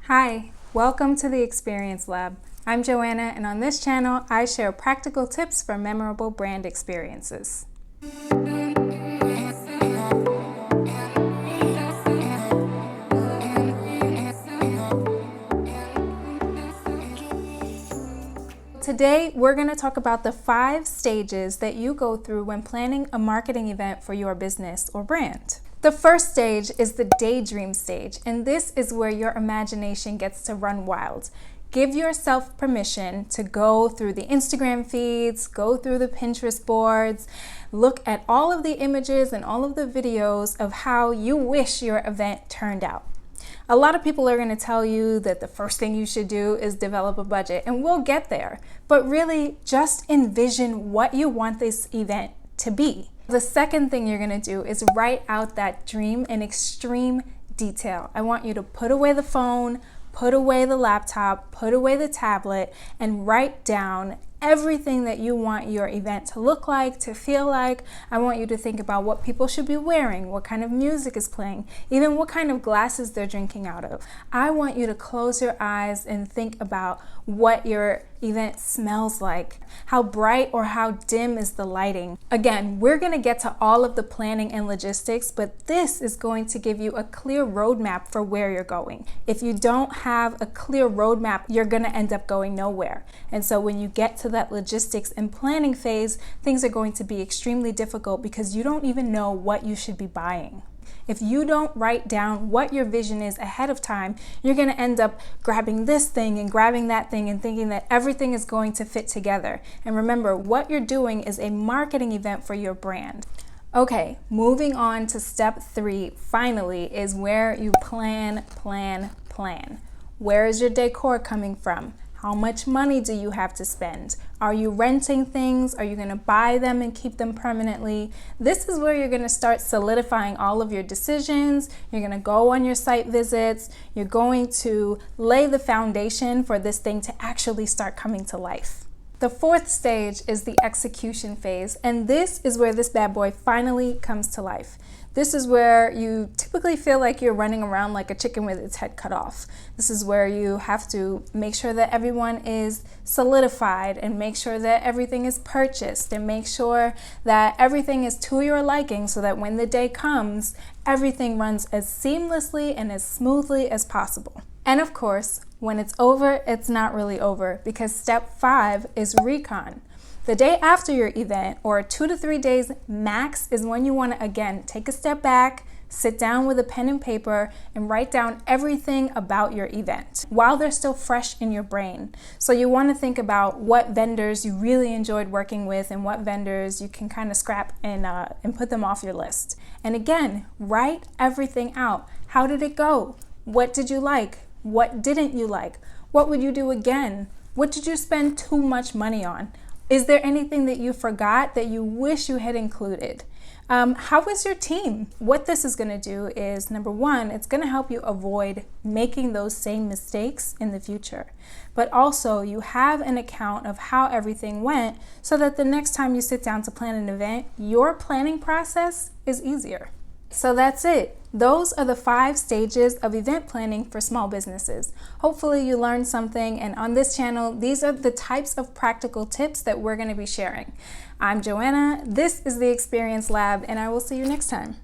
Hi, welcome to the Experience Lab. I'm Joanna, and on this channel, I share practical tips for memorable brand experiences. Today, we're going to talk about the 5 stages that you go through when planning a marketing event for your business or brand. The first stage is the daydream stage, and this is where your imagination gets to run wild. Give yourself permission to go through the Instagram feeds, go through the Pinterest boards, look at all of the images and all of the videos of how you wish your event turned out. A lot of people are going to tell you that the first thing you should do is develop a budget, and we'll get there. But really, just envision what you want this event to be. The second thing you're going to do is write out that dream in extreme detail. I want you to put away the phone, put away the laptop, put away the tablet, and write down everything that you want your event to look like, to feel like. I want you to think about what people should be wearing, what kind of music is playing, even what kind of glasses they're drinking out of. I want you to close your eyes and think about what your event smells like. How bright or how dim is the lighting? Again, we're going to get to all of the planning and logistics, but this is going to give you a clear roadmap for where you're going. If you don't have a clear roadmap, you're going to end up going nowhere. And so when you get to that logistics and planning phase, things are going to be extremely difficult because you don't even know what you should be buying. If you don't write down what your vision is ahead of time, you're going to end up grabbing this thing and grabbing that thing and thinking that everything is going to fit together. And remember, what you're doing is a marketing event for your brand. Okay, moving on to step 3, finally, is where you plan. Where is your decor coming from? How much money do you have to spend? Are you renting things? Are you going to buy them and keep them permanently? This is where you're going to start solidifying all of your decisions. You're going to go on your site visits. You're going to lay the foundation for this thing to actually start coming to life. The 4th stage is the execution phase, and this is where this bad boy finally comes to life. This is where you typically feel like you're running around like a chicken with its head cut off. This is where you have to make sure that everyone is solidified and make sure that everything is purchased and make sure that everything is to your liking so that when the day comes, everything runs as seamlessly and as smoothly as possible. And of course, when it's over, it's not really over because step 5 is recon. The day after your event, or 2 to 3 days max, is when you want to, again, take a step back, sit down with a pen and paper, and write down everything about your event while they're still fresh in your brain. So you want to think about what vendors you really enjoyed working with and what vendors you can kind of scrap and put them off your list. And again, write everything out. How did it go? What did you like? What didn't you like? What would you do again? What did you spend too much money on? Is there anything that you forgot that you wish you had included? How was your team? What this is going to do is, number 1, it's going to help you avoid making those same mistakes in the future. But also, you have an account of how everything went so that the next time you sit down to plan an event, your planning process is easier. So that's it. Those are the 5 stages of event planning for small businesses. Hopefully you learned something, and on this channel, these are the types of practical tips that we're going to be sharing. I'm Joanna, this is the Experience Lab, and I will see you next time.